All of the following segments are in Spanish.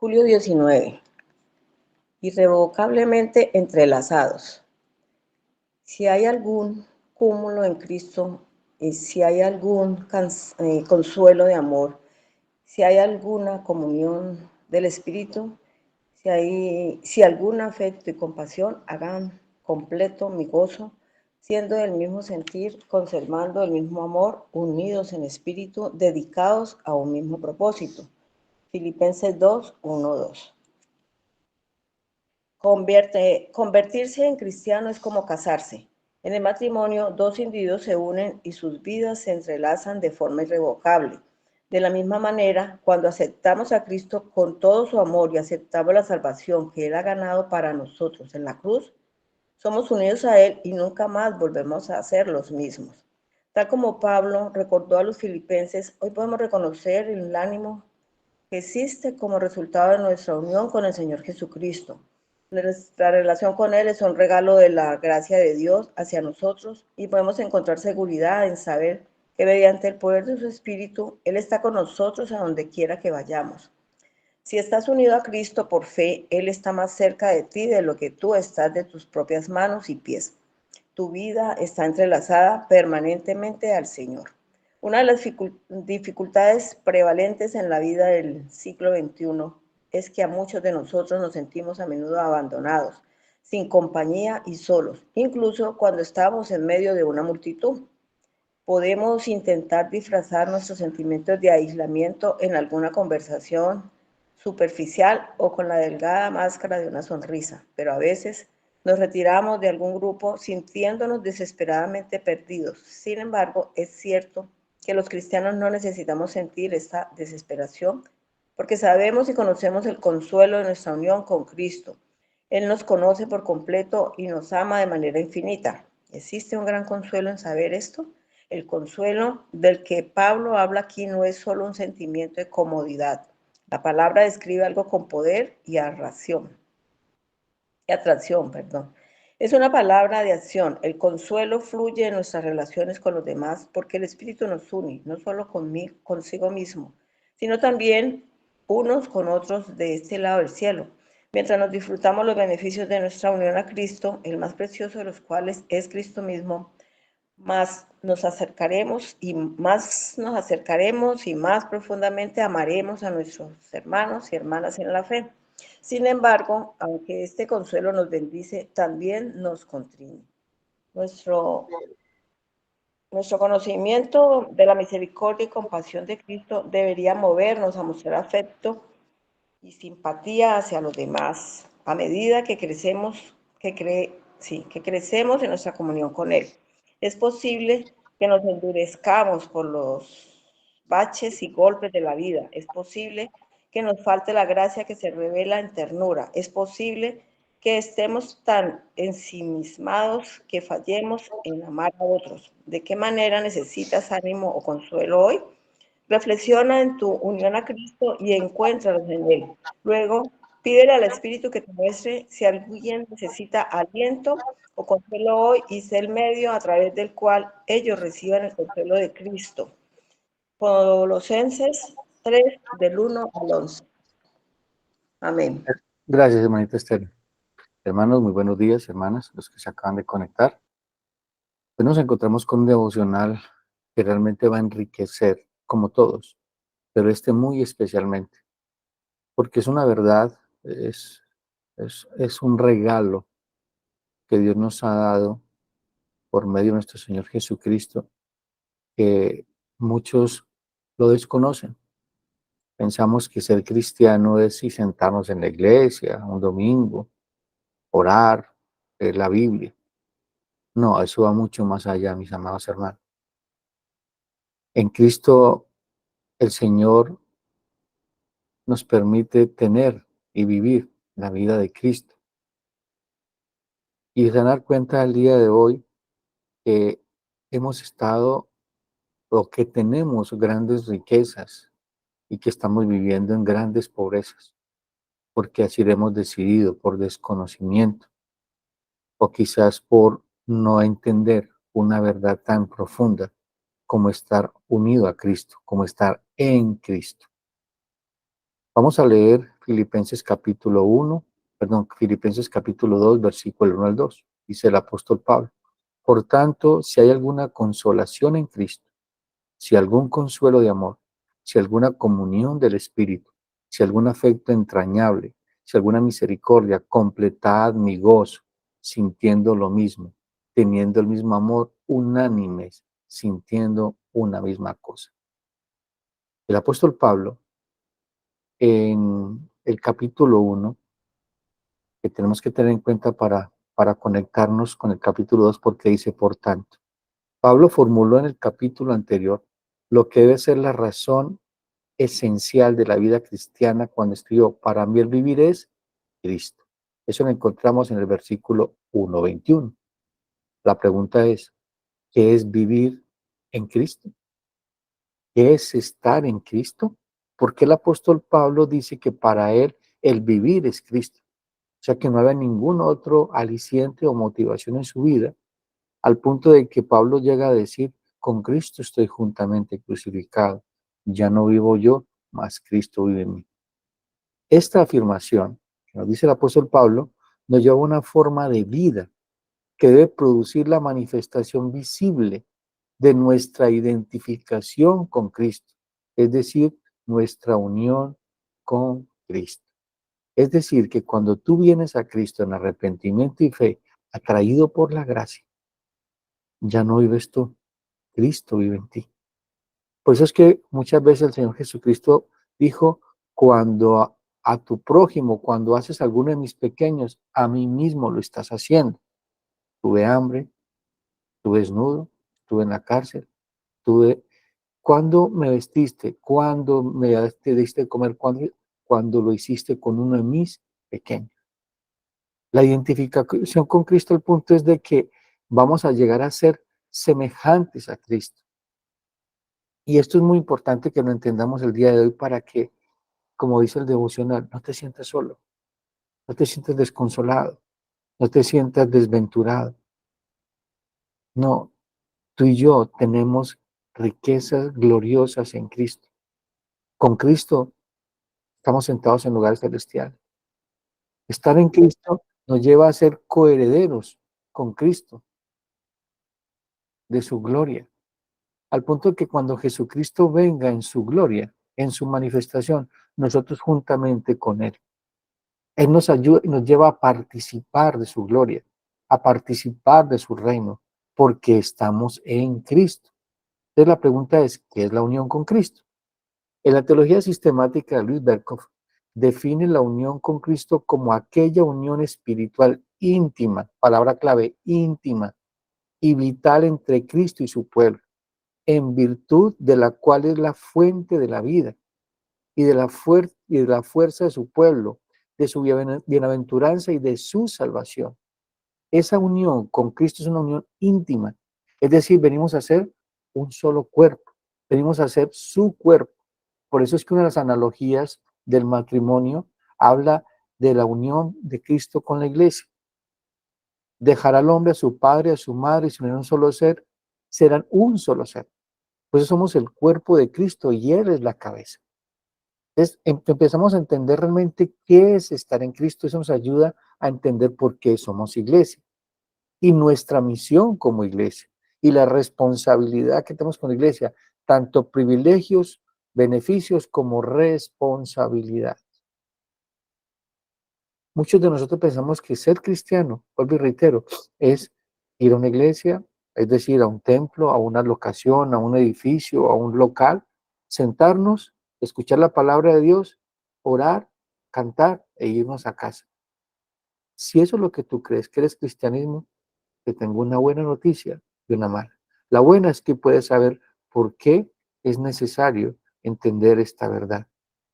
Julio 19. Irrevocablemente entrelazados. Si hay algún cúmulo en Cristo, y si hay algún consuelo de amor, si hay alguna comunión del Espíritu, si algún afecto y compasión, hagan completo mi gozo, siendo del mismo sentir, conservando el mismo amor, unidos en espíritu, dedicados a un mismo propósito. Filipenses 2, 1, 2. Convertirse en cristiano es como casarse. En el matrimonio, dos individuos se unen y sus vidas se entrelazan de forma irrevocable. De la misma manera, cuando aceptamos a Cristo con todo su amor y aceptamos la salvación que Él ha ganado para nosotros en la cruz, somos unidos a Él y nunca más volvemos a ser los mismos. Tal como Pablo recordó a los filipenses, hoy podemos reconocer el ánimo que existe como resultado de nuestra unión con el Señor Jesucristo. Nuestra relación con Él es un regalo de la gracia de Dios hacia nosotros y podemos encontrar seguridad en saber que mediante el poder de su Espíritu, Él está con nosotros a donde quiera que vayamos. Si estás unido a Cristo por fe, Él está más cerca de ti de lo que tú estás de tus propias manos y pies. Tu vida está entrelazada permanentemente al Señor. Una de las dificultades prevalentes en la vida del siglo XXI es que a muchos de nosotros nos sentimos a menudo abandonados, sin compañía y solos, incluso cuando estamos en medio de una multitud. Podemos intentar disfrazar nuestros sentimientos de aislamiento en alguna conversación superficial o con la delgada máscara de una sonrisa, pero a veces nos retiramos de algún grupo sintiéndonos desesperadamente perdidos. Sin embargo, es cierto que los cristianos no necesitamos sentir esta desesperación porque sabemos y conocemos el consuelo de nuestra unión con Cristo. Él nos conoce por completo y nos ama de manera infinita. ¿Existe un gran consuelo en saber esto? El consuelo del que Pablo habla aquí no es solo un sentimiento de comodidad. La palabra describe algo con poder y atracción. Es una palabra de acción. El consuelo fluye en nuestras relaciones con los demás porque el Espíritu nos une, no solo consigo mismo, sino también unos con otros de este lado del cielo. Mientras nos disfrutamos los beneficios de nuestra unión a Cristo, el más precioso de los cuales es Cristo mismo, más nos acercaremos y más profundamente amaremos a nuestros hermanos y hermanas en la fe. Sin embargo, aunque este consuelo nos bendice, también nos contriñe. Nuestro conocimiento de la misericordia y compasión de Cristo debería movernos a mostrar afecto y simpatía hacia los demás a medida que crecemos en nuestra comunión con Él. Es posible que nos endurezcamos por los baches y golpes de la vida. Es posible que nos falte la gracia que se revela en ternura. Es posible que estemos tan ensimismados que fallemos en amar a otros. ¿De qué manera necesitas ánimo o consuelo hoy? Reflexiona en tu unión a Cristo y encuéntralos en Él. Luego, pídele al Espíritu que te muestre si alguien necesita aliento o consuelo hoy y sé el medio a través del cual ellos reciban el consuelo de Cristo. Colosenses 3, del 1 al 11. Amén. Gracias, hermanita Esther. Hermanos, muy buenos días, hermanas, los que se acaban de conectar. Hoy nos encontramos con un devocional que realmente va a enriquecer, como todos, pero este muy especialmente, porque es una verdad, es un regalo que Dios nos ha dado por medio de nuestro Señor Jesucristo, que muchos lo desconocen. Pensamos que ser cristiano es y sentarnos en la iglesia un domingo, orar, leer la Biblia. No, eso va mucho más allá, mis amados hermanos. En Cristo, el Señor nos permite tener y vivir la vida de Cristo. Y se dar cuenta al día de hoy que hemos estado o que tenemos grandes riquezas y que estamos viviendo en grandes pobrezas, porque así lo hemos decidido por desconocimiento o quizás por no entender una verdad tan profunda como estar unido a Cristo, como estar en Cristo. Vamos a leer Filipenses capítulo 2, versículo 1 al 2. Dice el apóstol Pablo: por tanto, si hay alguna consolación en Cristo, si algún consuelo de amor, si alguna comunión del Espíritu, si algún afecto entrañable, si alguna misericordia, completad mi gozo, sintiendo lo mismo, teniendo el mismo amor, unánimes, sintiendo una misma cosa. El apóstol Pablo, en el capítulo 1, que tenemos que tener en cuenta para conectarnos con el capítulo 2, porque dice, por tanto, Pablo formuló en el capítulo anterior lo que debe ser la razón esencial de la vida cristiana cuando escribió, para mí el vivir es Cristo. Eso lo encontramos en el versículo 1:21. La pregunta es, ¿qué es vivir en Cristo? ¿Qué es estar en Cristo? Porque el apóstol Pablo dice que para él el vivir es Cristo. O sea que no había ningún otro aliciente o motivación en su vida, al punto de que Pablo llega a decir, con Cristo estoy juntamente crucificado. Ya no vivo yo, mas Cristo vive en mí. Esta afirmación, que nos dice el apóstol Pablo, nos lleva a una forma de vida que debe producir la manifestación visible de nuestra identificación con Cristo, es decir, nuestra unión con Cristo. Es decir, que cuando tú vienes a Cristo en arrepentimiento y fe, atraído por la gracia, ya no vives tú, Cristo vive en ti. Por eso es que muchas veces el Señor Jesucristo dijo, cuando a tu prójimo, cuando haces alguno de mis pequeños, a mí mismo lo estás haciendo. Tuve hambre, estuve desnudo, estuve en la cárcel, tuve... ¿Cuándo me vestiste? ¿Cuándo te diste de comer? Cuando lo hiciste con uno de mis pequeños. La identificación con Cristo, el punto es de que vamos a llegar a ser semejantes a Cristo. Y esto es muy importante que lo entendamos el día de hoy para que, como dice el devocional, no te sientas solo, no te sientas desconsolado, no te sientas desventurado. No, tú y yo tenemos riquezas gloriosas en Cristo. Con Cristo estamos sentados en lugares celestiales. Estar en Cristo nos lleva a ser coherederos con Cristo de su gloria, al punto de que cuando Jesucristo venga en su gloria, en su manifestación, nosotros juntamente con Él. Él nos ayuda y nos lleva a participar de su gloria, a participar de su reino, porque estamos en Cristo. Entonces la pregunta es, ¿qué es la unión con Cristo? En la teología sistemática de Luis Berkhoff, define la unión con Cristo como aquella unión espiritual íntima, palabra clave, íntima y vital entre Cristo y su pueblo, en virtud de la cual es la fuente de la vida y de la fuerza de su pueblo, de su bienaventuranza y de su salvación. Esa unión con Cristo es una unión íntima, es decir, venimos a ser un solo cuerpo, venimos a ser su cuerpo. Por eso es que una de las analogías del matrimonio habla de la unión de Cristo con la iglesia. Dejará al hombre a su padre, a su madre, y se unirán un solo ser, serán un solo ser. Por eso somos el cuerpo de Cristo y Él es la cabeza. Entonces empezamos a entender realmente qué es estar en Cristo. Eso nos ayuda a entender por qué somos iglesia y nuestra misión como iglesia y la responsabilidad que tenemos con la iglesia, tanto privilegios, beneficios como responsabilidad. Muchos de nosotros pensamos que ser cristiano, vuelvo y reitero, es ir a una iglesia, es decir, a un templo, a una locación, a un edificio, a un local, sentarnos, escuchar la palabra de Dios, orar, cantar e irnos a casa. Si eso es lo que tú crees que eres cristianismo, te tengo una buena noticia y una mala. La buena es que puedes saber por qué es necesario entender esta verdad.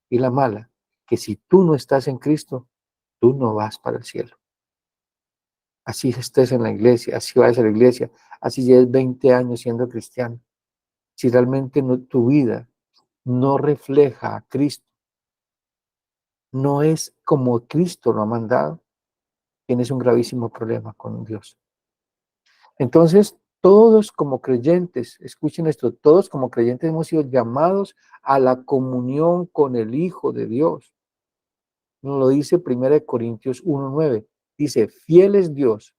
Y la mala, que si tú no estás en Cristo, tú no vas para el cielo. Así estés en la iglesia, así vayas a la iglesia, así lleves 20 años siendo cristiano. Si realmente tu vida no refleja a Cristo, no es como Cristo lo ha mandado, tienes un gravísimo problema con Dios. Entonces, Todos como creyentes, escuchen esto, todos como creyentes hemos sido llamados a la comunión con el Hijo de Dios. Nos lo dice 1 Corintios 1:9. Dice, fiel es Dios,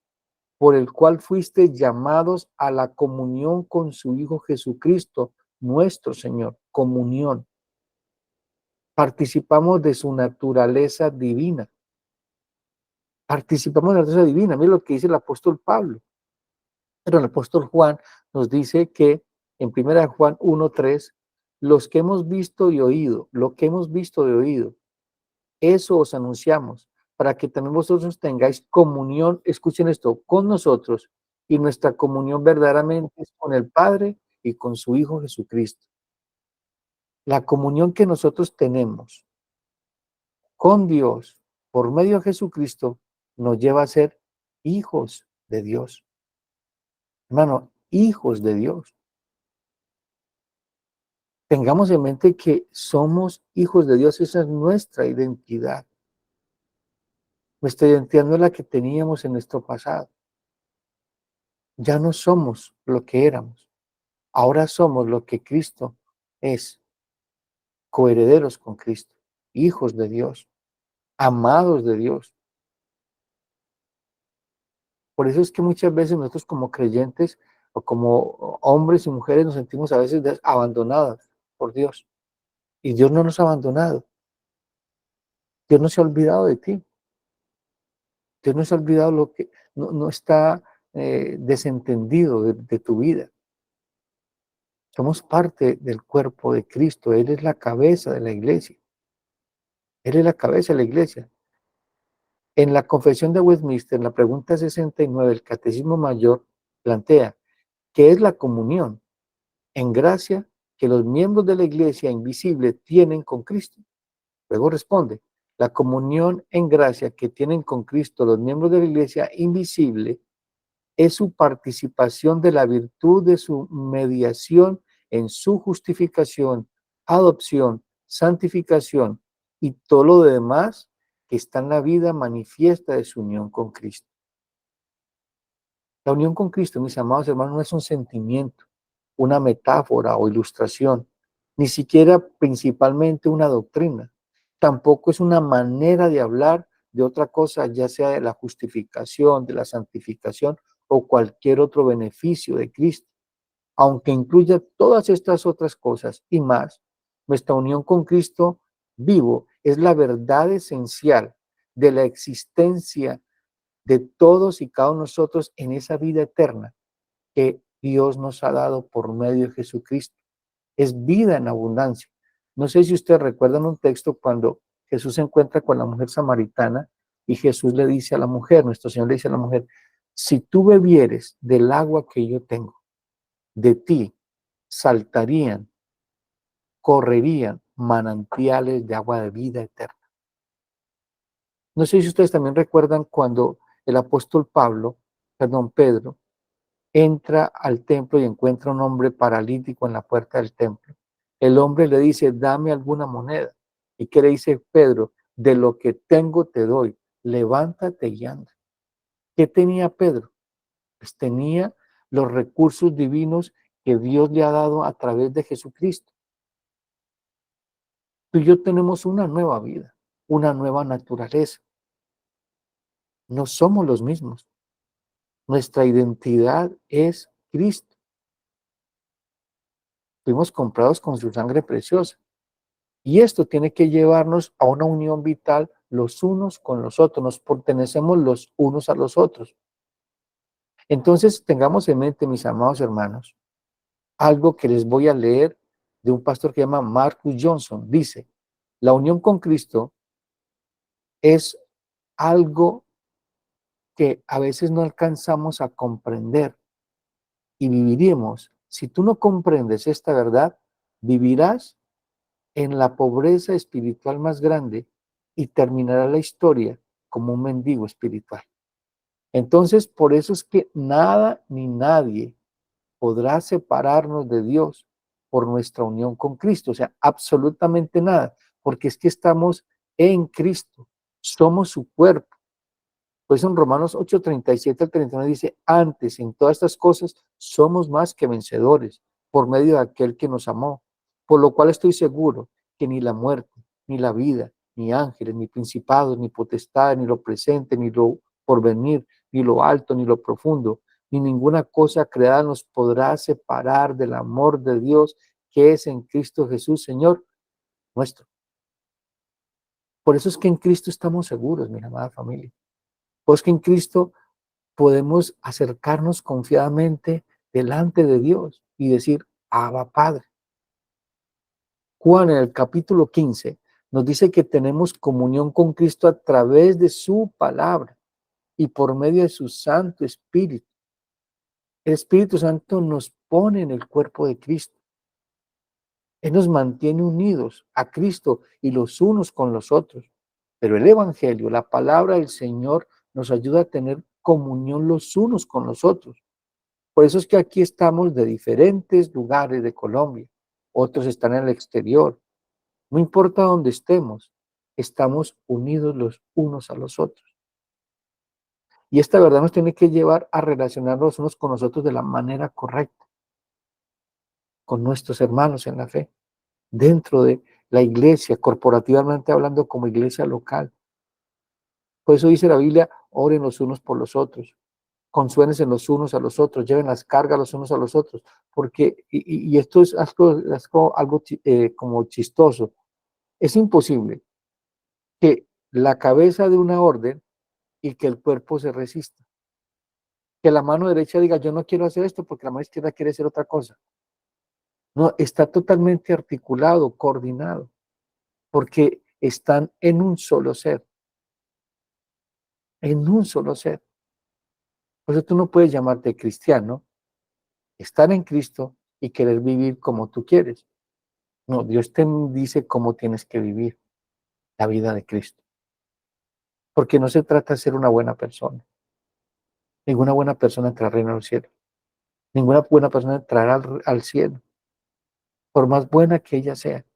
por el cual fuiste llamados a la comunión con su Hijo Jesucristo, nuestro Señor. Comunión. Participamos de su naturaleza divina. Participamos de la naturaleza divina. Mira lo que dice el apóstol Pablo. Pero el apóstol Juan nos dice que en 1 Juan 1:3, los que hemos visto y oído, lo que hemos visto y oído, eso os anunciamos, para que también vosotros tengáis comunión, escuchen esto, con nosotros, y nuestra comunión verdaderamente es con el Padre y con su Hijo Jesucristo. La comunión que nosotros tenemos con Dios por medio de Jesucristo nos lleva a ser hijos de Dios. Hermano, hijos de Dios. Tengamos en mente que somos hijos de Dios, esa es nuestra identidad. Nuestra identidad no es la que teníamos en nuestro pasado. Ya no somos lo que éramos. Ahora somos lo que Cristo es, coherederos con Cristo, hijos de Dios, amados de Dios. Por eso es que muchas veces nosotros como creyentes o como hombres y mujeres nos sentimos a veces abandonados por Dios. Y Dios no nos ha abandonado. Dios no se ha olvidado de ti. Dios no se ha olvidado lo que no está desentendido de tu vida. Somos parte del cuerpo de Cristo. Él es la cabeza de la iglesia. Él es la cabeza de la iglesia. En la Confesión de Westminster, en la pregunta 69, el Catecismo Mayor plantea, ¿qué es la comunión en gracia que los miembros de la iglesia invisible tienen con Cristo? Luego responde, la comunión en gracia que tienen con Cristo los miembros de la iglesia invisible es su participación de la virtud de su mediación en su justificación, adopción, santificación y todo lo demás que está en la vida manifiesta de su unión con Cristo. La unión con Cristo, mis amados hermanos, no es un sentimiento, una metáfora o ilustración, ni siquiera principalmente una doctrina. Tampoco es una manera de hablar de otra cosa, ya sea de la justificación, de la santificación o cualquier otro beneficio de Cristo. Aunque incluya todas estas otras cosas y más, nuestra unión con Cristo vivo es la verdad esencial de la existencia de todos y cada uno de nosotros en esa vida eterna que Dios nos ha dado por medio de Jesucristo. Es vida en abundancia. No sé si ustedes recuerdan un texto cuando Jesús se encuentra con la mujer samaritana y Jesús le dice a la mujer, nuestro Señor le dice a la mujer, si tú bebieres del agua que yo tengo, de ti saltarían, correrían manantiales de agua de vida eterna. No sé si ustedes también recuerdan cuando el apóstol Pedro, entra al templo y encuentra un hombre paralítico en la puerta del templo. El hombre le dice, dame alguna moneda. ¿Y qué le dice Pedro? De lo que tengo te doy, levántate y anda. ¿Qué tenía Pedro? Pues tenía los recursos divinos que Dios le ha dado a través de Jesucristo. Tú y yo tenemos una nueva vida, una nueva naturaleza. No somos los mismos. Nuestra identidad es Cristo. Fuimos comprados con su sangre preciosa. Y esto tiene que llevarnos a una unión vital los unos con los otros. Nos pertenecemos los unos a los otros. Entonces, tengamos en mente, mis amados hermanos, algo que les voy a leer de un pastor que se llama Marcus Johnson. Dice, la unión con Cristo es algo que a veces no alcanzamos a comprender y viviremos. Si tú no comprendes esta verdad, vivirás en la pobreza espiritual más grande y terminará la historia como un mendigo espiritual. Entonces, por eso es que nada ni nadie podrá separarnos de Dios por nuestra unión con Cristo. O sea, absolutamente nada, porque es que estamos en Cristo, somos su cuerpo. Por eso en Romanos 8:37 al 39 dice, antes en todas estas cosas somos más que vencedores por medio de aquel que nos amó, por lo cual estoy seguro que ni la muerte, ni la vida, ni ángeles, ni principados, ni potestades, ni lo presente, ni lo porvenir, ni lo alto, ni lo profundo, ni ninguna cosa creada nos podrá separar del amor de Dios que es en Cristo Jesús, Señor nuestro. Por eso es que en Cristo estamos seguros, mi amada familia. Pues que en Cristo podemos acercarnos confiadamente delante de Dios y decir, Abba Padre. Juan en el capítulo 15 nos dice que tenemos comunión con Cristo a través de su palabra y por medio de su Santo Espíritu. El Espíritu Santo nos pone en el cuerpo de Cristo. Él nos mantiene unidos a Cristo y los unos con los otros. Pero el Evangelio, la palabra del Señor, nos ayuda a tener comunión los unos con los otros. Por eso es que aquí estamos de diferentes lugares de Colombia. Otros están en el exterior. No importa dónde estemos, estamos unidos los unos a los otros. Y esta verdad nos tiene que llevar a relacionarnos unos con nosotros de la manera correcta, con nuestros hermanos en la fe, dentro de la iglesia, corporativamente hablando como iglesia local. Por eso dice la Biblia, oren los unos por los otros, consuélense los unos a los otros, lleven las cargas los unos a los otros, porque, y esto es algo como chistoso, es imposible que la cabeza de una orden y que el cuerpo se resista, que la mano derecha diga, yo no quiero hacer esto porque la mano izquierda quiere hacer otra cosa. No, está totalmente articulado, coordinado, porque están en un solo ser, en un solo ser. Por eso tú no puedes llamarte cristiano, estar en Cristo y querer vivir como tú quieres. No, Dios te dice cómo tienes que vivir la vida de Cristo. Porque no se trata de ser una buena persona. Ninguna buena persona entrará al reino del cielo. Ninguna buena persona entrará al cielo, por más buena que ella sea,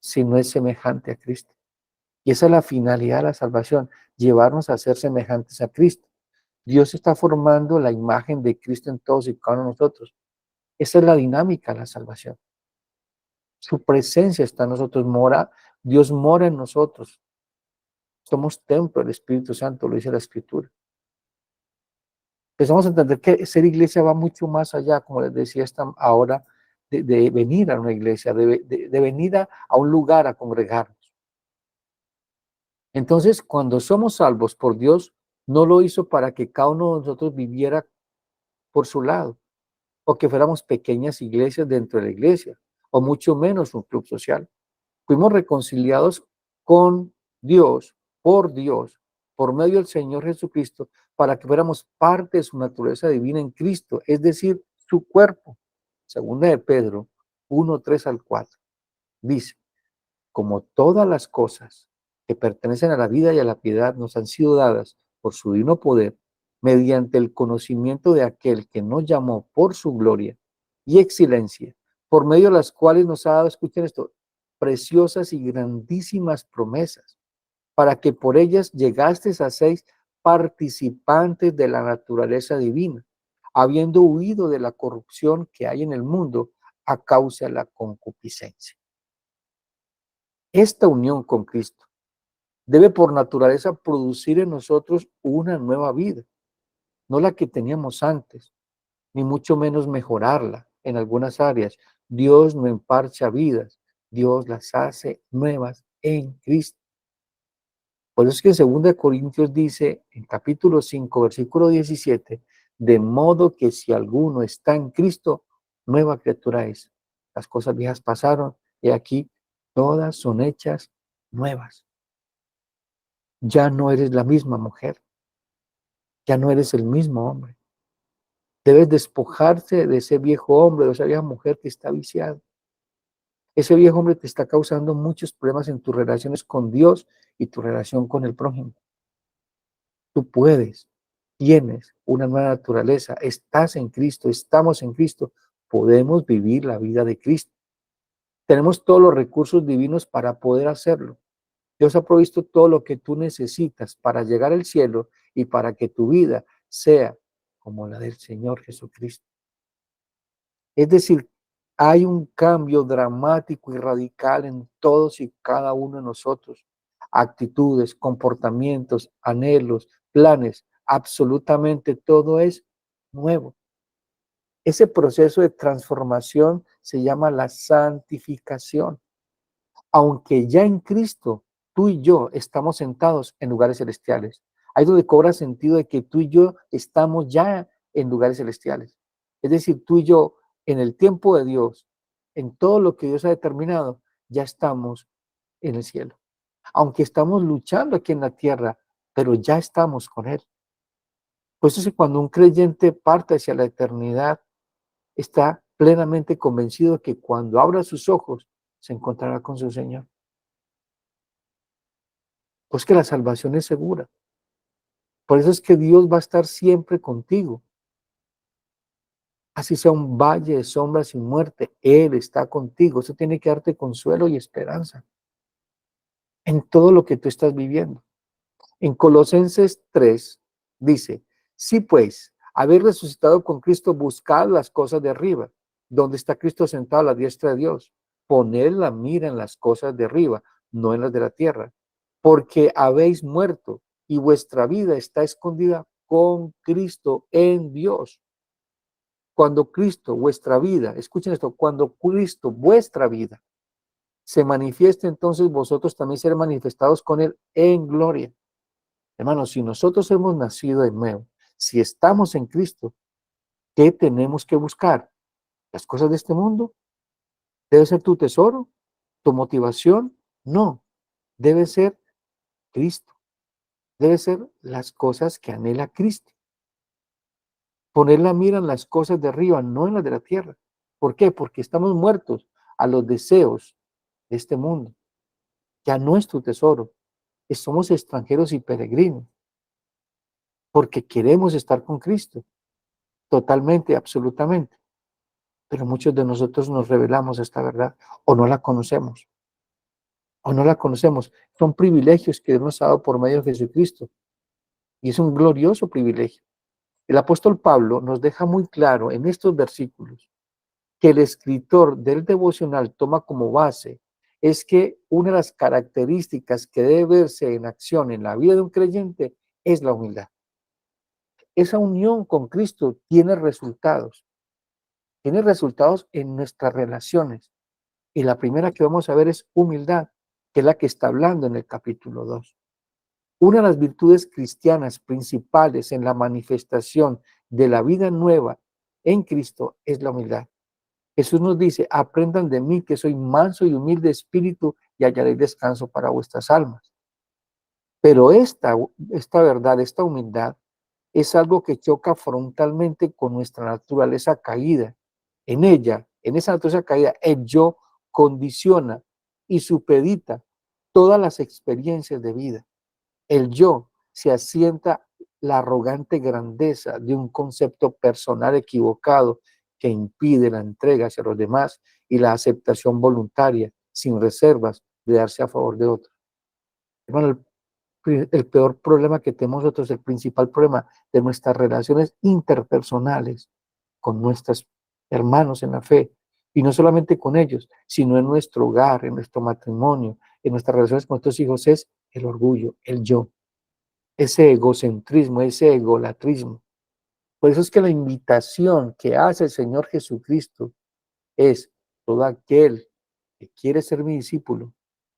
si no es semejante a Cristo. Y esa es la finalidad de la salvación, llevarnos a ser semejantes a Cristo. Dios está formando la imagen de Cristo en todos y cada uno de nosotros. Esa es la dinámica de la salvación. Su presencia está en nosotros, Dios mora en nosotros. Somos templo del Espíritu Santo, lo dice la Escritura. Empezamos a entender que ser iglesia va mucho más allá, como les decía ahora, de venir a una iglesia, de venir a un lugar a congregarnos. Entonces, cuando somos salvos por Dios, no lo hizo para que cada uno de nosotros viviera por su lado, o que fuéramos pequeñas iglesias dentro de la iglesia, o mucho menos un club social. Fuimos reconciliados con Dios, por medio del Señor Jesucristo, para que fuéramos parte de su naturaleza divina en Cristo, es decir, su cuerpo. Segunda de Pedro 1:3-4 dice, como todas las cosas que pertenecen a la vida y a la piedad nos han sido dadas por su divino poder, mediante el conocimiento de aquel que nos llamó por su gloria y excelencia, por medio de las cuales nos ha dado, escuchen esto, preciosas y grandísimas promesas, para que por ellas llegastes a ser participantes de la naturaleza divina, habiendo huido de la corrupción que hay en el mundo a causa de la concupiscencia. Esta unión con Cristo debe por naturaleza producir en nosotros una nueva vida, no la que teníamos antes, ni mucho menos mejorarla en algunas áreas. Dios no emparcha vidas, Dios las hace nuevas en Cristo. Por eso es que en 2 Corintios dice, en capítulo 5, versículo 17, de modo que si alguno está en Cristo, nueva criatura es. Las cosas viejas pasaron y aquí todas son hechas nuevas. Ya no eres la misma mujer, ya no eres el mismo hombre. Debes despojarse de ese viejo hombre, de esa vieja mujer que está viciada. Ese viejo hombre te está causando muchos problemas en tus relaciones con Dios y tu relación con el prójimo. Tú puedes, tienes una nueva naturaleza, estás en Cristo, estamos en Cristo, podemos vivir la vida de Cristo. Tenemos todos los recursos divinos para poder hacerlo. Dios ha provisto todo lo que tú necesitas para llegar al cielo y para que tu vida sea como la del Señor Jesucristo. Es decir, hay un cambio dramático y radical en todos y cada uno de nosotros. Actitudes, comportamientos, anhelos, planes, absolutamente todo es nuevo. Ese proceso de transformación se llama la santificación. Aunque ya en Cristo tú y yo estamos sentados en lugares celestiales. Ahí donde cobra sentido de que tú y yo estamos ya en lugares celestiales. Es decir, tú y yo en el tiempo de Dios, en todo lo que Dios ha determinado, ya estamos en el cielo. Aunque estamos luchando aquí en la tierra, pero ya estamos con Él. Por eso es que cuando un creyente parte hacia la eternidad, está plenamente convencido de que cuando abra sus ojos, se encontrará con su Señor. Pues que la salvación es segura. Por eso es que Dios va a estar siempre contigo. Así sea un valle de sombras y muerte, Él está contigo. Eso tiene que darte consuelo y esperanza en todo lo que tú estás viviendo. En Colosenses 3 dice, sí pues, haber resucitado con Cristo, buscad las cosas de arriba, donde está Cristo sentado a la diestra de Dios. Poned la mira en las cosas de arriba, no en las de la tierra, porque habéis muerto y vuestra vida está escondida con Cristo en Dios. Cuando Cristo, vuestra vida, escuchen esto, cuando Cristo, vuestra vida, se manifieste, entonces vosotros también seréis manifestados con Él en gloria. Hermanos, si nosotros hemos nacido de nuevo, si estamos en Cristo, ¿qué tenemos que buscar? ¿Las cosas de este mundo? ¿Debe ser tu tesoro? ¿Tu motivación? No, debe ser Cristo. Debe ser las cosas que anhela Cristo. Poner la mira en las cosas de arriba, no en las de la tierra. ¿Por qué? Porque estamos muertos a los deseos de este mundo. Ya no es tu tesoro. Somos extranjeros y peregrinos. Porque queremos estar con Cristo. Totalmente, absolutamente. Pero muchos de nosotros nos revelamos esta verdad o no la conocemos. O no la conocemos. Son privilegios que Dios nos ha dado por medio de Jesucristo. Y es un glorioso privilegio. El apóstol Pablo nos deja muy claro en estos versículos que el escritor del devocional toma como base es que una de las características que debe verse en acción en la vida de un creyente es la humildad. Esa unión con Cristo tiene resultados en nuestras relaciones. Y la primera que vamos a ver es humildad, que es la que está hablando en el capítulo 2. Una de las virtudes cristianas principales en la manifestación de la vida nueva en Cristo es la humildad. Jesús nos dice, aprendan de mí que soy manso y humilde de espíritu y hallaréis descanso para vuestras almas. Pero esta verdad, esta humildad, es algo que choca frontalmente con nuestra naturaleza caída. En ella, en esa naturaleza caída, el yo condiciona y supedita todas las experiencias de vida. El yo se asienta la arrogante grandeza de un concepto personal equivocado que impide la entrega hacia los demás y la aceptación voluntaria, sin reservas, de darse a favor de otros. Hermano, el peor problema que tenemos nosotros, el principal problema de nuestras relaciones interpersonales con nuestros hermanos en la fe, y no solamente con ellos, sino en nuestro hogar, en nuestro matrimonio, en nuestras relaciones con nuestros hijos, es el orgullo, el yo, ese egocentrismo, ese egolatrismo. Por eso es que la invitación que hace el Señor Jesucristo es todo aquel que quiere ser mi discípulo,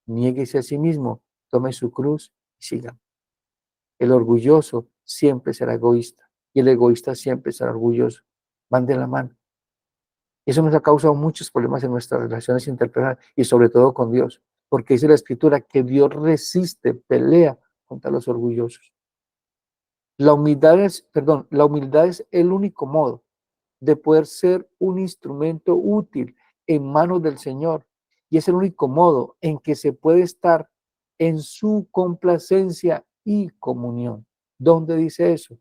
niéguese a sí mismo, tome su cruz y siga. El orgulloso siempre será egoísta y el egoísta siempre será orgulloso. Van de la mano. Eso nos ha causado muchos problemas en nuestras relaciones interpersonales y sobre todo con Dios, porque dice la Escritura que Dios resiste, pelea contra los orgullosos. La humildad es el único modo de poder ser un instrumento útil en manos del Señor y es el único modo en que se puede estar en su complacencia y comunión. ¿Dónde dice eso?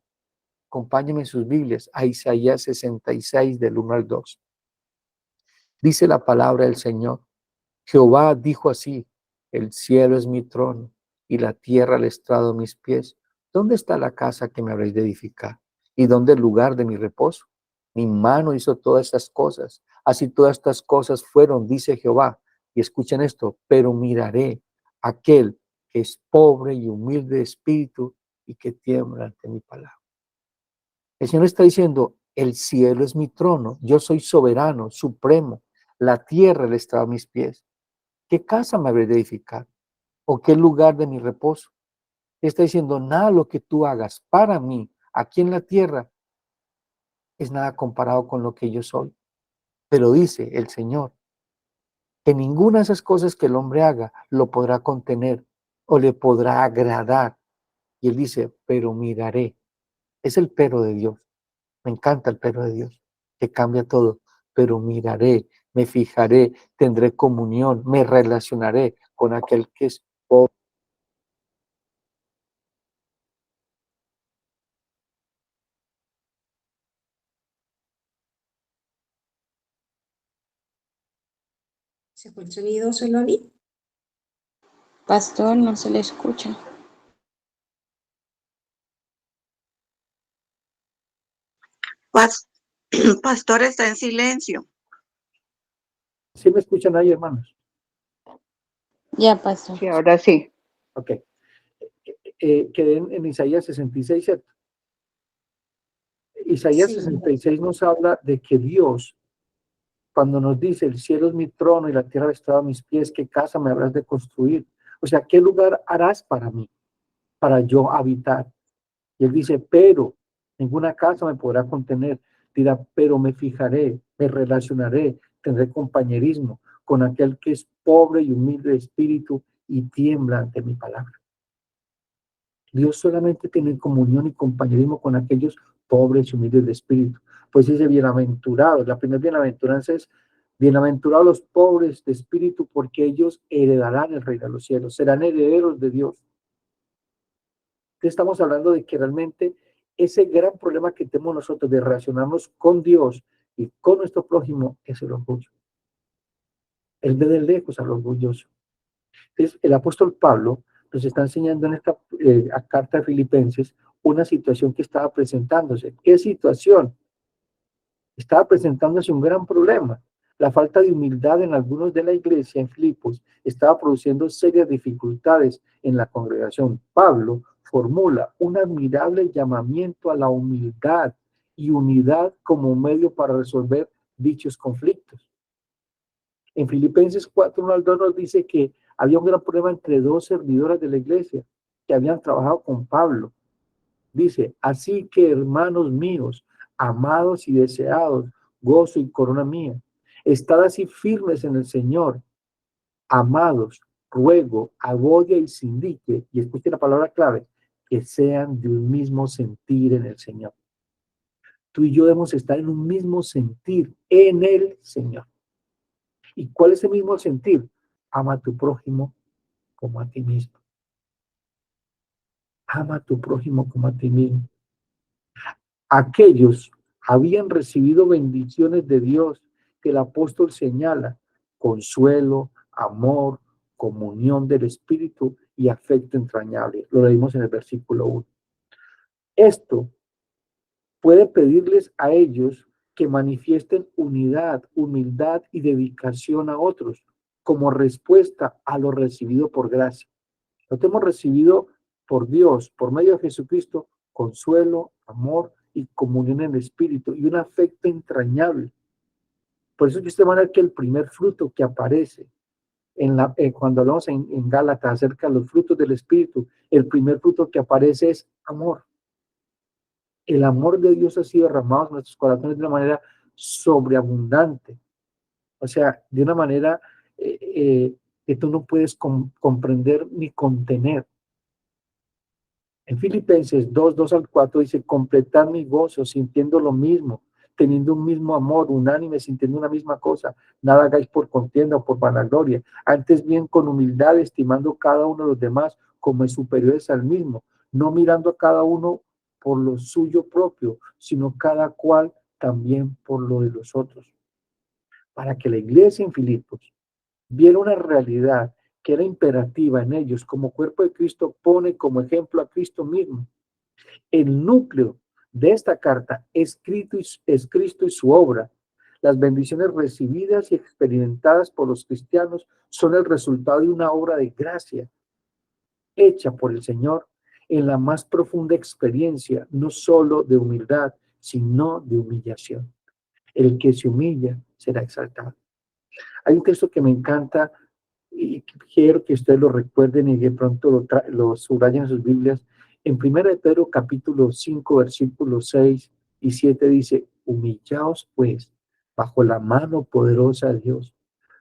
Acompáñenme en sus Biblias a Isaías 66 del 1 al 2. Dice la palabra del Señor. Jehová dijo así, el cielo es mi trono y la tierra el estrado de mis pies. ¿Dónde está la casa que me habréis de edificar? ¿Y dónde el lugar de mi reposo? Mi mano hizo todas estas cosas. Así todas estas cosas fueron, dice Jehová. Y escuchen esto, pero miraré a aquel que es pobre y humilde de espíritu y que tiembla ante mi palabra. El Señor está diciendo, el cielo es mi trono, yo soy soberano, supremo, la tierra le está a mis pies. ¿Qué casa me habré de edificar? ¿O qué lugar de mi reposo? Está diciendo, nada lo que tú hagas para mí aquí en la tierra es nada comparado con lo que yo soy. Pero dice el Señor que ninguna de esas cosas que el hombre haga lo podrá contener o le podrá agradar. Y él dice, pero miraré. Es el pero de Dios. Me encanta el pero de Dios, que cambia todo. Pero miraré, me fijaré, tendré comunión, me relacionaré con aquel que es pobre. ¿Se fue el sonido solo a mí? Pastor, no se le escucha. Pastor está en silencio. ¿Sí me escuchan ahí, hermanos? Ya, pastor. Sí, ahora sí. Ok. Quedé en Isaías 66, ¿cierto? Isaías Sí. 66 nos habla de que Dios, cuando nos dice, el cielo es mi trono y la tierra está a mis pies, ¿qué casa me habrás de construir? O sea, ¿qué lugar harás para mí, para yo habitar? Y él dice, pero ninguna casa me podrá contener. Dirá, pero me fijaré, me relacionaré, tendré compañerismo con aquel que es pobre y humilde de espíritu y tiembla ante mi palabra. Dios solamente tiene comunión y compañerismo con aquellos pobres y humildes de espíritu. Pues dice bienaventurado. La primera bienaventuranza es bienaventurados los pobres de espíritu porque ellos heredarán el reino de los cielos, serán herederos de Dios. Entonces estamos hablando de que realmente ese gran problema que tenemos nosotros de relacionarnos con Dios y con nuestro prójimo es el orgullo. Él ve de lejos al orgulloso. Entonces, el apóstol Pablo nos está enseñando en esta carta de Filipenses una situación que estaba presentándose. ¿Qué situación? Estaba presentándose un gran problema. La falta de humildad en algunos de la iglesia en Filipos estaba produciendo serias dificultades en la congregación. Pablo formula un admirable llamamiento a la humildad y unidad como medio para resolver dichos conflictos. En Filipenses 4, 1 al 2 nos dice que había un gran problema entre dos servidoras de la iglesia que habían trabajado con Pablo. Dice, así que hermanos míos, amados y deseados, gozo y corona mía, estad así firmes en el Señor, amados, ruego, agodia y sindique, y escuchen la palabra clave, que sean de un mismo sentir en el Señor. Tú y yo debemos estar en un mismo sentir en el Señor. ¿Y cuál es el mismo sentir? Ama a tu prójimo como a ti mismo. Ama a tu prójimo como a ti mismo. Aquellos habían recibido bendiciones de Dios que el apóstol señala: consuelo, amor, comunión del Espíritu y afecto entrañable. Lo leímos en el versículo 1. Esto puede pedirles a ellos que manifiesten unidad, humildad y dedicación a otros como respuesta a lo recibido por gracia. Lo que hemos recibido por Dios, por medio de Jesucristo, consuelo, amor y comunión en el Espíritu y un afecto entrañable. Por eso que usted va a ver que el primer fruto que aparece cuando hablamos en Gálatas acerca de los frutos del Espíritu, el primer fruto que aparece es amor. El amor de Dios ha sido derramado en nuestros corazones de una manera sobreabundante. O sea, de una manera que tú no puedes comprender ni contener. En Filipenses 2, 2 al 4 dice, completad mi gozo sintiendo lo mismo, teniendo un mismo amor, unánime, sintiendo una misma cosa. Nada hagáis por contienda o por vanagloria. Antes bien con humildad, estimando cada uno de los demás como superiores al mismo, no mirando a cada uno por lo suyo propio, sino cada cual también por lo de los otros. Para que la iglesia en Filipos viera una realidad que era imperativa en ellos, como cuerpo de Cristo, pone como ejemplo a Cristo mismo. El núcleo de esta carta es Cristo y su obra. Las bendiciones recibidas y experimentadas por los cristianos son el resultado de una obra de gracia hecha por el Señor en la más profunda experiencia, no solo de humildad, sino de humillación. El que se humilla será exaltado. Hay un texto que me encanta y quiero que ustedes lo recuerden y de pronto lo subrayen en sus Biblias. En 1 de Pedro capítulo 5, versículos 6 y 7 dice: humillaos pues bajo la mano poderosa de Dios,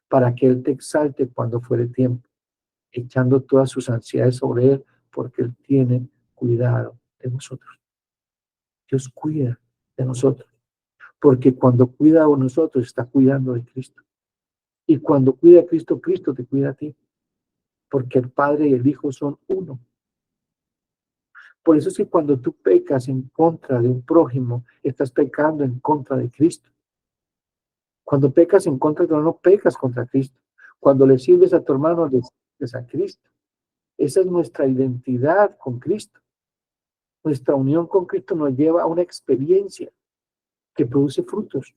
para que Él te exalte cuando fuere tiempo, echando todas sus ansiedades sobre Él, porque Él tiene cuidado de nosotros. Dios cuida de nosotros, porque cuando cuida de nosotros está cuidando de Cristo. Y cuando cuida a Cristo, Cristo te cuida a ti, porque el Padre y el Hijo son uno. Por eso es que cuando tú pecas en contra de un prójimo, estás pecando en contra de Cristo. Cuando pecas en contra de tu hermano, pecas contra Cristo. Cuando le sirves a tu hermano, le sirves a Cristo. Esa es nuestra identidad con Cristo. Nuestra unión con Cristo nos lleva a una experiencia que produce frutos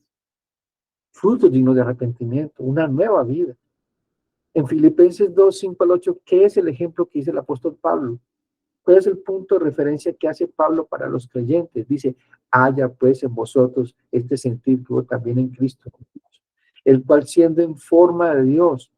dignos de arrepentimiento, una nueva vida. En Filipenses 2, 5 al 8, ¿qué es el ejemplo que dice el apóstol Pablo? ¿Cuál es el punto de referencia que hace Pablo para los creyentes? Dice: haya pues en vosotros este sentir que hubo también en Cristo, el cual siendo en forma de Dios,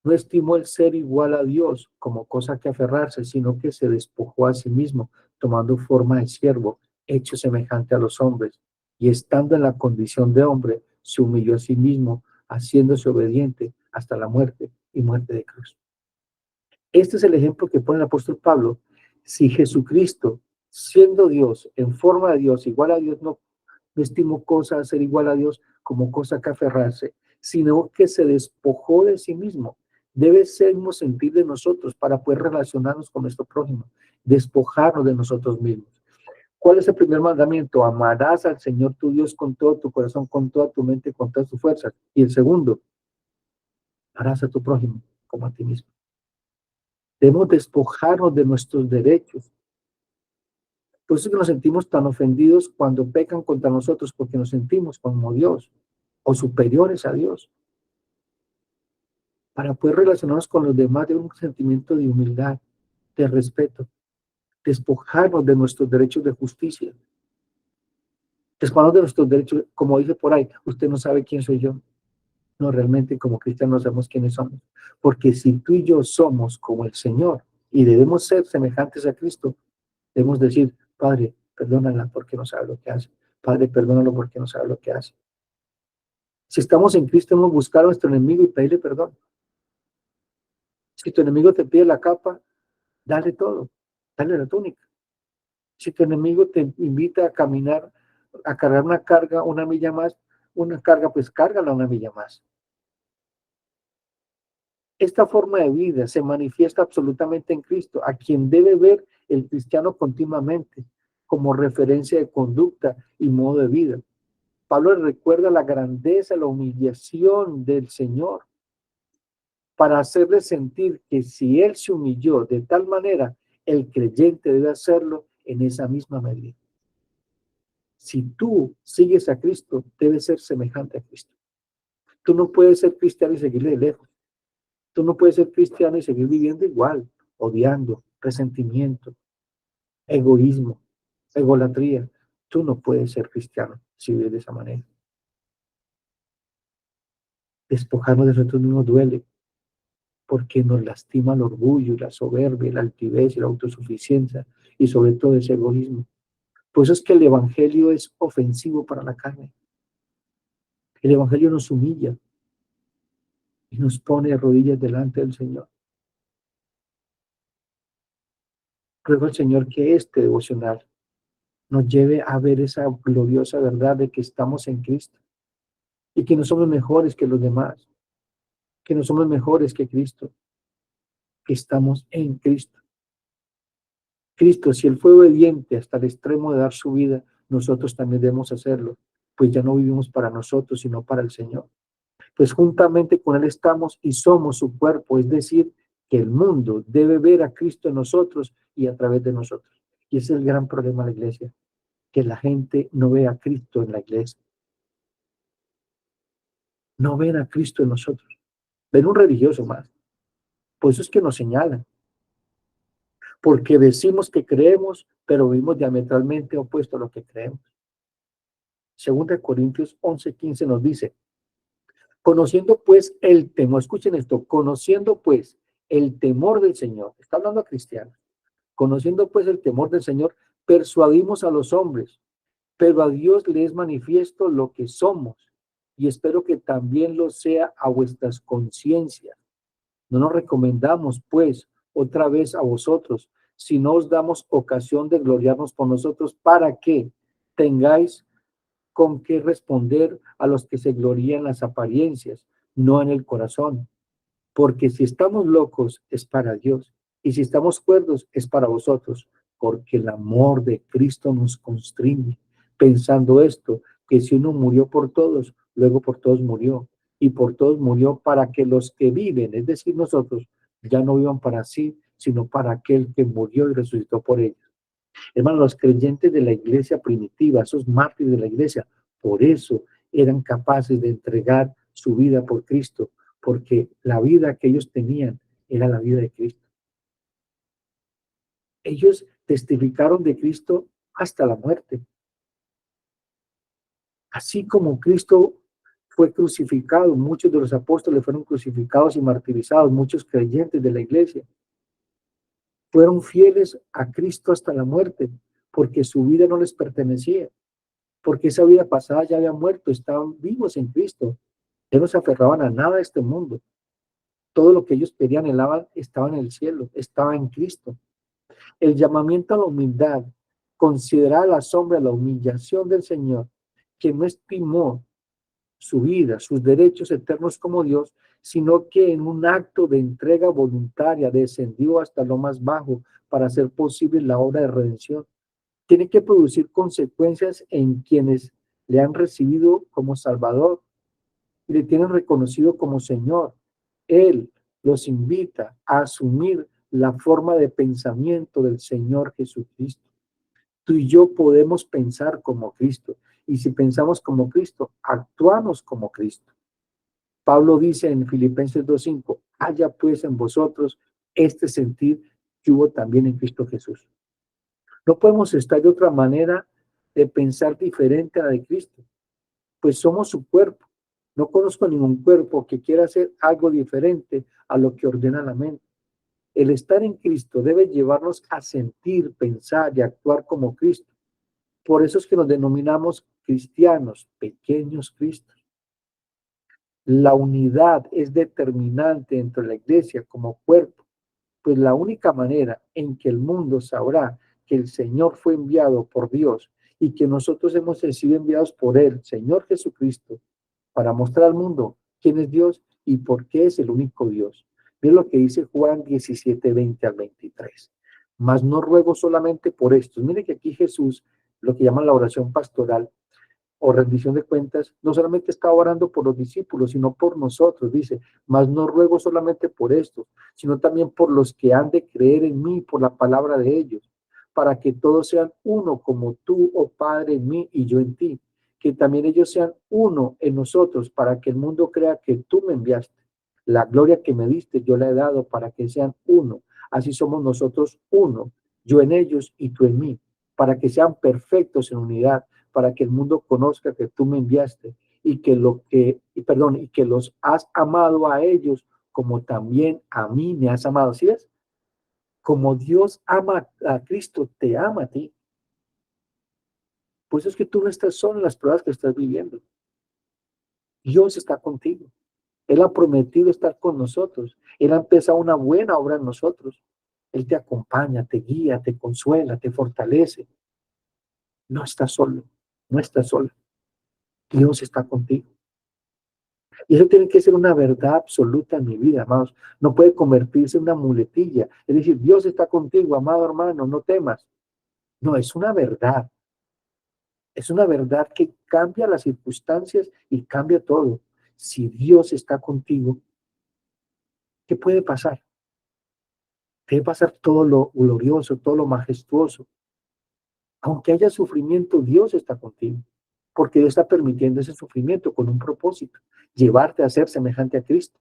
no estimó el ser igual a Dios como cosa que aferrarse, sino que se despojó a sí mismo, tomando forma de siervo, hecho semejante a los hombres, y estando en la condición de hombre, se humilló a sí mismo, haciéndose obediente hasta la muerte y muerte de cruz. Este es el ejemplo que pone el apóstol Pablo. Si Jesucristo, siendo Dios, en forma de Dios, igual a Dios, no estimó cosa a ser igual a Dios como cosa que aferrarse, sino que se despojó de sí mismo. Debe sernos sentir de nosotros para poder relacionarnos con nuestro prójimo, despojarnos de nosotros mismos. ¿Cuál es el primer mandamiento? Amarás al Señor tu Dios con todo tu corazón, con toda tu mente, con todas tus fuerzas. Y el segundo, amarás a tu prójimo como a ti mismo. Debemos despojarnos de nuestros derechos. Por eso es que nos sentimos tan ofendidos cuando pecan contra nosotros, porque nos sentimos como Dios o superiores a Dios. Para poder relacionarnos con los demás, de un sentimiento de humildad, de respeto, despojarnos de nuestros derechos de justicia, despojarnos de nuestros derechos, como dice por ahí: usted no sabe quién soy yo. No, realmente como cristianos sabemos quiénes somos, porque si tú y yo somos como el Señor y debemos ser semejantes a Cristo, debemos decir: Padre, perdónala porque no sabe lo que hace. Padre, perdónalo porque no sabe lo que hace. Si estamos en Cristo, debemos buscar a nuestro enemigo y pedirle perdón. Si tu enemigo te pide la capa, dale todo, dale la túnica. Si tu enemigo te invita a caminar, a cargar una carga, una milla más, una carga, pues cárgala una milla más. Esta forma de vida se manifiesta absolutamente en Cristo, a quien debe ver el cristiano continuamente como referencia de conducta y modo de vida. Pablo le recuerda la grandeza, la humillación del Señor, para hacerle sentir que si Él se humilló de tal manera, el creyente debe hacerlo en esa misma medida. Si tú sigues a Cristo, debes ser semejante a Cristo. Tú no puedes ser cristiano y seguirle de lejos. Tú no puedes ser cristiano y seguir viviendo igual, odiando, resentimiento, egoísmo, egolatría. Tú no puedes ser cristiano si vives de esa manera. Despojarnos de nosotros mismos duele, porque nos lastima el orgullo, la soberbia, la altivez y la autosuficiencia, y sobre todo ese egoísmo. Por eso es que el evangelio es ofensivo para la carne. El evangelio nos humilla y nos pone de rodillas delante del Señor. Ruego al Señor que este devocional nos lleve a ver esa gloriosa verdad de que estamos en Cristo y que no somos mejores que los demás, que no somos mejores que Cristo, que estamos en Cristo. Cristo, si Él fue obediente hasta el extremo de dar su vida, nosotros también debemos hacerlo, pues ya no vivimos para nosotros, sino para el Señor. Pues juntamente con Él estamos y somos su cuerpo, es decir, que el mundo debe ver a Cristo en nosotros y a través de nosotros. Y ese es el gran problema de la iglesia, que la gente no ve a Cristo en la iglesia. No ven a Cristo en nosotros. Ven un religioso más. Por eso es que nos señalan. Porque decimos que creemos, pero vivimos diametralmente opuesto a lo que creemos. Segunda de Corintios 11:15 nos dice, conociendo pues el temor, escuchen esto, conociendo pues el temor del Señor, está hablando a cristianos, conociendo pues el temor del Señor, persuadimos a los hombres, pero a Dios le es manifiesto lo que somos, y espero que también lo sea a vuestras conciencias. No nos recomendamos, pues, otra vez a vosotros, si no os damos ocasión de gloriarnos por nosotros, para que tengáis con qué responder a los que se glorían en las apariencias, no en el corazón. Porque si estamos locos, es para Dios, y si estamos cuerdos, es para vosotros, porque el amor de Cristo nos constriñe, pensando esto, que si uno murió por todos, luego por todos murió, y por todos murió para que los que viven, es decir, nosotros, ya no vivan para sí, sino para aquel que murió y resucitó por ellos. Hermanos, los creyentes de la iglesia primitiva, esos mártires de la iglesia, por eso eran capaces de entregar su vida por Cristo, porque la vida que ellos tenían era la vida de Cristo. Ellos testificaron de Cristo hasta la muerte. Así como Cristo fue crucificado, muchos de los apóstoles fueron crucificados y martirizados, muchos creyentes de la iglesia fueron fieles a Cristo hasta la muerte, porque su vida no les pertenecía, porque esa vida pasada ya había muerto, estaban vivos en Cristo, ya no se aferraban a nada de este mundo. Todo lo que ellos pedían, anhelaban, estaba en el cielo, estaba en Cristo. El llamamiento a la humildad, considerar la sombra, la humillación del Señor, que no estimó su vida, sus derechos eternos como Dios, sino que en un acto de entrega voluntaria descendió hasta lo más bajo para hacer posible la obra de redención. Tiene que producir consecuencias en quienes le han recibido como Salvador y le tienen reconocido como Señor. Él los invita a asumir la forma de pensamiento del Señor Jesucristo. Tú y yo podemos pensar como Cristo. Y si pensamos como Cristo, actuamos como Cristo. Pablo dice en Filipenses 2:5, haya pues en vosotros este sentir que hubo también en Cristo Jesús. No podemos estar de otra manera de pensar diferente a la de Cristo, pues somos su cuerpo. No conozco ningún cuerpo que quiera hacer algo diferente a lo que ordena la mente. El estar en Cristo debe llevarnos a sentir, pensar y actuar como Cristo. Por eso es que nos denominamos cristianos, pequeños Cristos. La unidad es determinante entre la iglesia como cuerpo, pues la única manera en que el mundo sabrá que el Señor fue enviado por Dios y que nosotros hemos sido enviados por Él, Señor Jesucristo, para mostrar al mundo quién es Dios y por qué es el único Dios. Miren lo que dice Juan 17:20-23. Mas no ruego solamente por estos. Mire que aquí Jesús, lo que llaman la oración pastoral o rendición de cuentas, no solamente está orando por los discípulos, sino por nosotros. Dice, mas no ruego solamente por estos, sino también por los que han de creer en mí, por la palabra de ellos, para que todos sean uno, como tú, oh Padre, en mí y yo en ti, que también ellos sean uno en nosotros, para que el mundo crea que tú me enviaste. La gloria que me diste yo la he dado para que sean uno. Así somos nosotros uno, yo en ellos y tú en mí, para que sean perfectos en unidad, para que el mundo conozca que tú me enviaste y que y que los has amado a ellos como también a mí me has amado. ¿Sí ves? Como Dios ama a Cristo, te ama a ti. Pues es que tú no estás solo en las pruebas que estás viviendo. Dios está contigo. Él ha prometido estar con nosotros. Él ha empezado una buena obra en nosotros. Él te acompaña, te guía, te consuela, te fortalece. No estás solo, no estás sola. Dios está contigo. Y eso tiene que ser una verdad absoluta en mi vida, amados. No puede convertirse en una muletilla. Es decir, Dios está contigo, amado hermano, no temas. No, es una verdad. Es una verdad que cambia las circunstancias y cambia todo. Si Dios está contigo, ¿qué puede pasar? Debe pasar todo lo glorioso, todo lo majestuoso. Aunque haya sufrimiento, Dios está contigo, porque Dios está permitiendo ese sufrimiento con un propósito, llevarte a ser semejante a Cristo.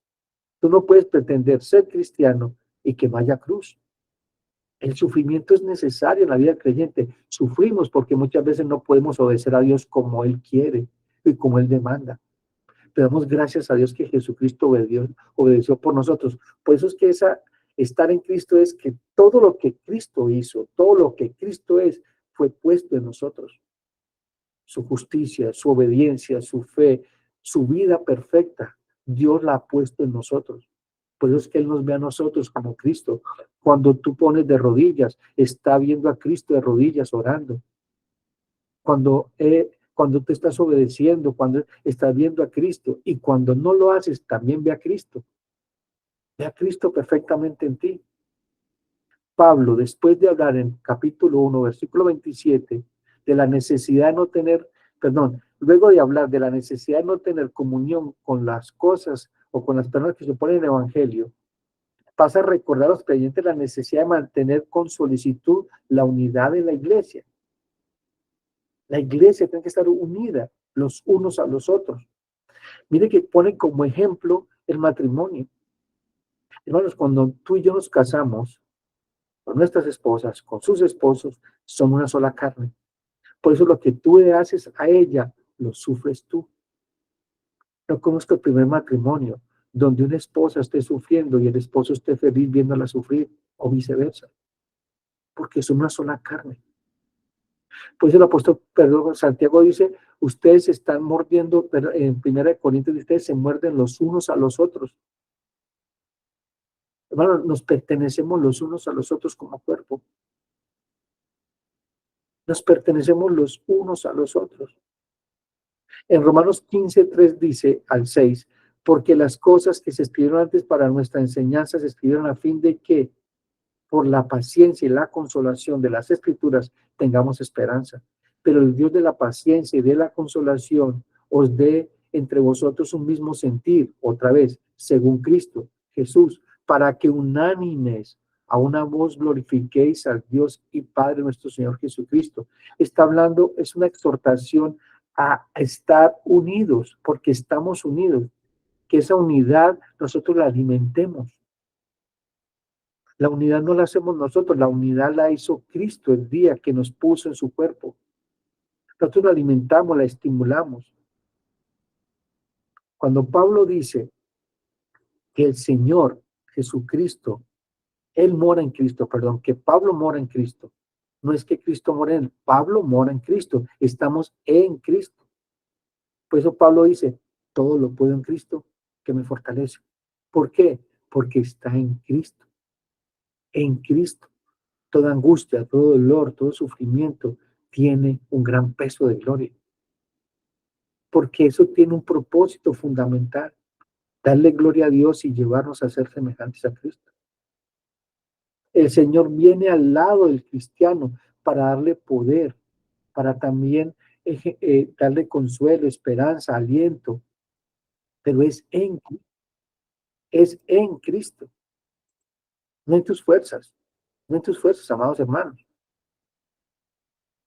Tú no puedes pretender ser cristiano y que no haya cruz. El sufrimiento es necesario en la vida del creyente. Sufrimos porque muchas veces no podemos obedecer a Dios como Él quiere y como Él demanda. Pero damos gracias a Dios que Jesucristo obedeció por nosotros. Por eso es que estar en Cristo es que todo lo que Cristo hizo, todo lo que Cristo es, fue puesto en nosotros. Su justicia, su obediencia, su fe, su vida perfecta, Dios la ha puesto en nosotros. Por eso es que Él nos ve a nosotros como Cristo. Cuando tú pones de rodillas, está viendo a Cristo de rodillas orando. Cuando tú estás obedeciendo, cuando estás viendo a Cristo, y cuando no lo haces, también ve a Cristo. Ve a Cristo perfectamente en ti. Pablo, después de hablar en capítulo 1, versículo 27, de la necesidad de no tener, luego de hablar de la necesidad de no tener comunión con las cosas o con las personas que se oponen al evangelio, pasa a recordar a los creyentes la necesidad de mantener con solicitud la unidad de la iglesia. La iglesia tiene que estar unida los unos a los otros. Mire que pone como ejemplo el matrimonio. Hermanos, cuando tú y yo nos casamos, con nuestras esposas, con sus esposos, son una sola carne. Por eso lo que tú le haces a ella, lo sufres tú. No conozco el primer matrimonio donde una esposa esté sufriendo y el esposo esté feliz viéndola sufrir, o viceversa, porque son una sola carne. Por eso el apóstol Santiago dice, ustedes se están mordiendo, pero en 1 Corintios ustedes se muerden los unos a los otros. Hermanos, nos pertenecemos los unos a los otros como cuerpo. Nos pertenecemos los unos a los otros. En Romanos 15:3 dice al 6, porque las cosas que se escribieron antes para nuestra enseñanza se escribieron a fin de que por la paciencia y la consolación de las Escrituras tengamos esperanza. Pero el Dios de la paciencia y de la consolación os dé entre vosotros un mismo sentir, otra vez, según Cristo Jesús, para que unánimes a una voz glorifiquéis al Dios y Padre nuestro Señor Jesucristo. Está hablando, es una exhortación a estar unidos, porque estamos unidos, que esa unidad nosotros la alimentemos. La unidad no la hacemos nosotros, la unidad la hizo Cristo el día que nos puso en su cuerpo. Nosotros la alimentamos, la estimulamos. Cuando Pablo dice que el Señor Jesucristo, Él mora en Cristo, que Pablo mora en Cristo, no es que Cristo mora en él, Pablo mora en Cristo, estamos en Cristo. Por eso Pablo dice, todo lo puedo en Cristo que me fortalece. ¿Por qué? Porque está en Cristo. En Cristo. Toda angustia, todo dolor, todo sufrimiento tiene un gran peso de gloria. Porque eso tiene un propósito fundamental. Darle gloria a Dios y llevarnos a ser semejantes a Cristo. El Señor viene al lado del cristiano para darle poder, para también darle consuelo, esperanza, aliento. Pero es en Cristo. No en tus fuerzas. No en tus fuerzas, amados hermanos.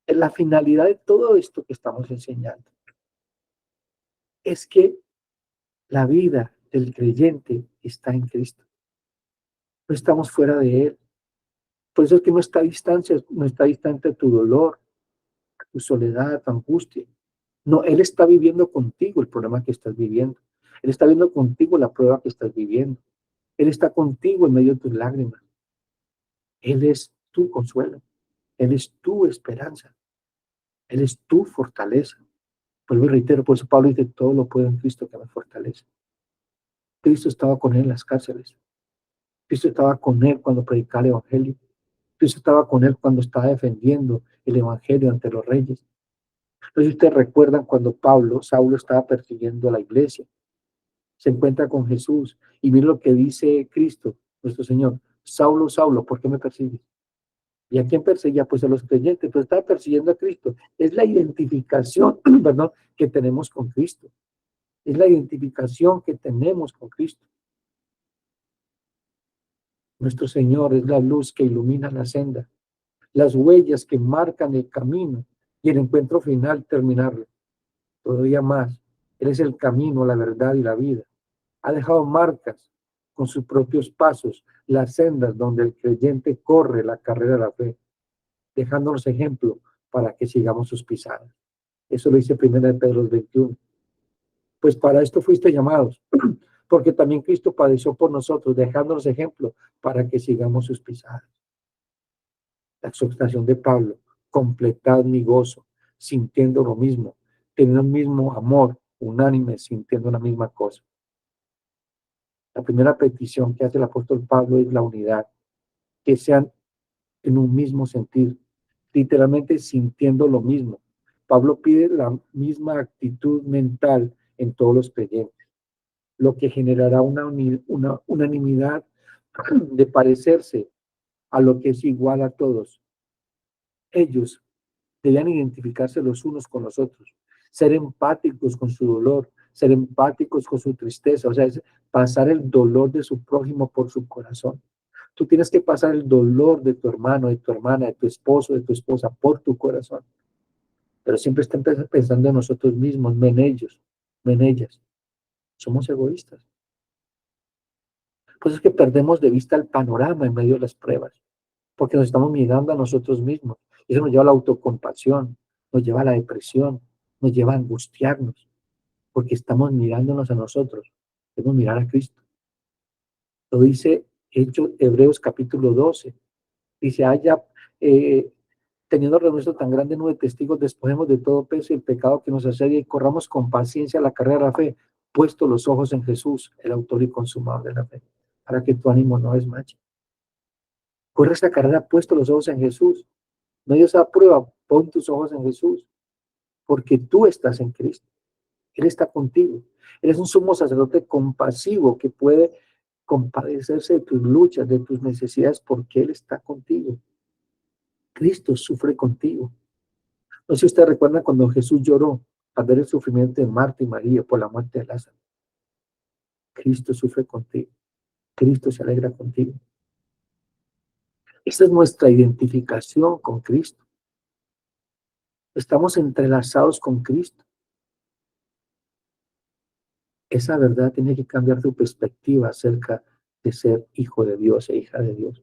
La finalidad de todo esto que estamos enseñando es que la vida del creyente está en Cristo. No estamos fuera de Él. Por eso es que no está distante tu dolor, tu soledad, tu angustia. No, Él está viviendo contigo el problema que estás viviendo. Él está viendo contigo la prueba que estás viviendo. Él está contigo en medio de tus lágrimas. Él es tu consuelo. Él es tu esperanza. Él es tu fortaleza. Vuelvo y reitero, por eso Pablo dice, todo lo puedo en Cristo que me fortalece. Cristo estaba con él en las cárceles. Cristo estaba con él cuando predicaba el evangelio. Cristo estaba con él cuando estaba defendiendo el evangelio ante los reyes. No sé si ustedes recuerdan cuando Saulo estaba persiguiendo a la iglesia. Se encuentra con Jesús y mira lo que dice Cristo, nuestro Señor. Saulo, Saulo, ¿por qué me persigues? ¿Y a quién perseguía? Pues a los creyentes, pues estaba persiguiendo a Cristo. Es la identificación, que tenemos con Cristo. Es la identificación que tenemos con Cristo. Nuestro Señor es la luz que ilumina la senda, las huellas que marcan el camino y el encuentro final terminarlo. Todavía más, Él es el camino, la verdad y la vida. Ha dejado marcas con sus propios pasos, las sendas donde el creyente corre la carrera de la fe, dejándonos ejemplo para que sigamos sus pisadas. Eso lo dice 1 Pedro 21. Pues para esto fuiste llamados, porque también Cristo padeció por nosotros, dejándonos ejemplo para que sigamos sus pisadas. La exhortación de Pablo: completad mi gozo, sintiendo lo mismo, teniendo el mismo amor, unánime, sintiendo la misma cosa. La primera petición que hace el apóstol Pablo es la unidad, que sean en un mismo sentir, literalmente sintiendo lo mismo. Pablo pide la misma actitud mental en todos los creyentes, lo que generará una unanimidad de parecerse a lo que es igual a todos. Ellos debían identificarse los unos con los otros, ser empáticos con su dolor, ser empáticos con su tristeza, o sea, es pasar el dolor de su prójimo por su corazón. Tú tienes que pasar el dolor de tu hermano, de tu hermana, de tu esposo, de tu esposa, por tu corazón. Pero siempre están pensando en nosotros mismos, no en ellos, no en ellas. Somos egoístas. Pues es que perdemos de vista el panorama en medio de las pruebas, porque nos estamos mirando a nosotros mismos. Y eso nos lleva a la autocompasión, nos lleva a la depresión, nos lleva a angustiarnos, porque estamos mirándonos a nosotros. Debemos mirar a Cristo. Lo dice Hebreos capítulo 12. Dice, teniendo renuestro tan grande nube de testigos, despojemos de todo peso y el pecado que nos asedia y corramos con paciencia la carrera de la fe, puesto los ojos en Jesús, el autor y consumador de la fe, para que tu ánimo no desmaye. Corre esta carrera puesto los ojos en Jesús. No hay esa prueba, pon tus ojos en Jesús, porque tú estás en Cristo. Él está contigo. Él es un sumo sacerdote compasivo que puede compadecerse de tus luchas, de tus necesidades, porque Él está contigo. Cristo sufre contigo. No sé si usted recuerda cuando Jesús lloró al ver el sufrimiento de Marta y María por la muerte de Lázaro. Cristo sufre contigo. Cristo se alegra contigo. Esta es nuestra identificación con Cristo. Estamos entrelazados con Cristo. Esa verdad tiene que cambiar tu perspectiva acerca de ser hijo de Dios e hija de Dios.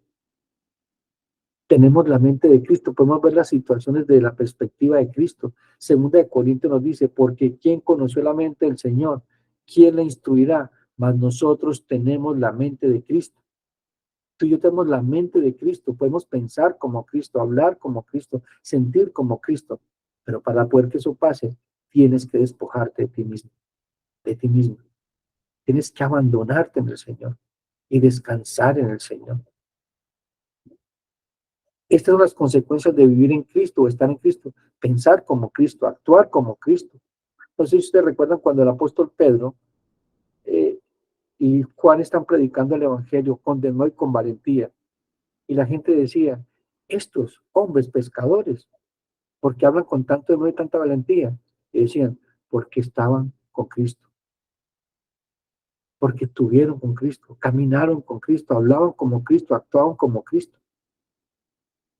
Tenemos la mente de Cristo, podemos ver las situaciones de la perspectiva de Cristo. Segunda de Corintios nos dice, porque ¿quién conoció la mente del Señor? ¿Quién la instruirá? Mas nosotros tenemos la mente de Cristo. Tú y yo tenemos la mente de Cristo, podemos pensar como Cristo, hablar como Cristo, sentir como Cristo, pero para poder que eso pase, tienes que despojarte de ti mismo, de ti mismo. Tienes que abandonarte en el Señor y descansar en el Señor. Estas son las consecuencias de vivir en Cristo o estar en Cristo. Pensar como Cristo, actuar como Cristo. Entonces, ustedes recuerdan cuando el apóstol Pedro y Juan están predicando el Evangelio con denuedo y con valentía. Y la gente decía, estos hombres pescadores, ¿por qué hablan con tanto denuedo y tanta valentía? Y decían, porque estaban con Cristo. Porque estuvieron con Cristo, caminaron con Cristo, hablaban como Cristo, actuaban como Cristo.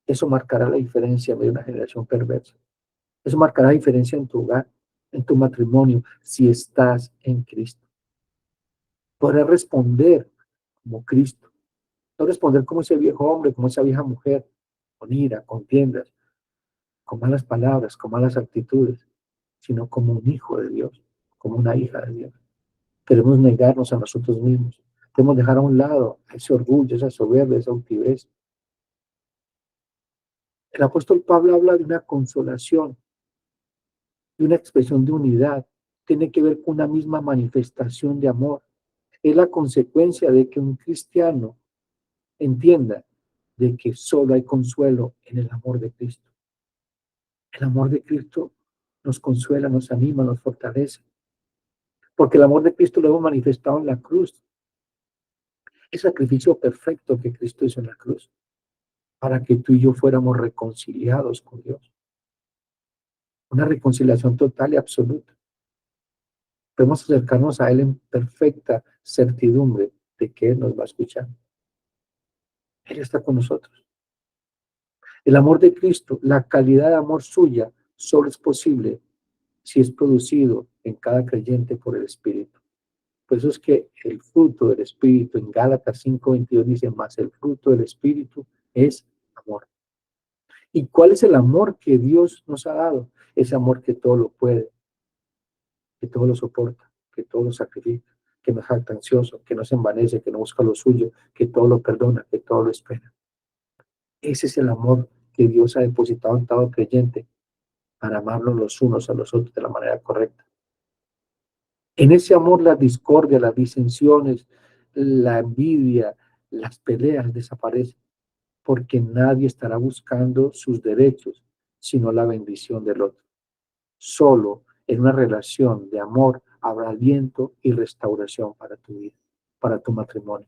Eso marcará la diferencia de una generación perversa. Eso marcará la diferencia en tu hogar, en tu matrimonio, si estás en Cristo. Podrás responder como Cristo. No responder como ese viejo hombre, como esa vieja mujer, con ira, con tiendas, con malas palabras, con malas actitudes, sino como un hijo de Dios, como una hija de Dios. Queremos negarnos a nosotros mismos. Debemos dejar a un lado ese orgullo, esa soberbia, esa altivez. El apóstol Pablo habla de una consolación, de una expresión de unidad. Tiene que ver con una misma manifestación de amor. Es la consecuencia de que un cristiano entienda de que solo hay consuelo en el amor de Cristo. El amor de Cristo nos consuela, nos anima, nos fortalece. Porque el amor de Cristo lo hemos manifestado en la cruz. El sacrificio perfecto que Cristo hizo en la cruz, para que tú y yo fuéramos reconciliados con Dios. Una reconciliación total y absoluta. Podemos acercarnos a Él en perfecta certidumbre de que Él nos va a escuchar. Él está con nosotros. El amor de Cristo, la calidad de amor suya, solo es posible si es producido en cada creyente por el Espíritu. Por eso es que el fruto del Espíritu en Gálatas 5:22 dice, más el fruto del Espíritu es amor. ¿Y cuál es el amor que Dios nos ha dado? Ese amor que todo lo puede, que todo lo soporta, que todo lo sacrifica, que no es jactancioso, que no se envanece, que no busca lo suyo, que todo lo perdona, que todo lo espera. Ese es el amor que Dios ha depositado en todo creyente para amarnos los unos a los otros de la manera correcta. En ese amor la discordia, las disensiones, la envidia, las peleas desaparecen, porque nadie estará buscando sus derechos, sino la bendición del otro. Solo en una relación de amor habrá aliento y restauración para tu vida, para tu matrimonio,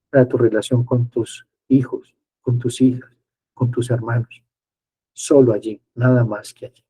para tu relación con tus hijos, con tus hijas, con tus hermanos. Solo allí, nada más que allí.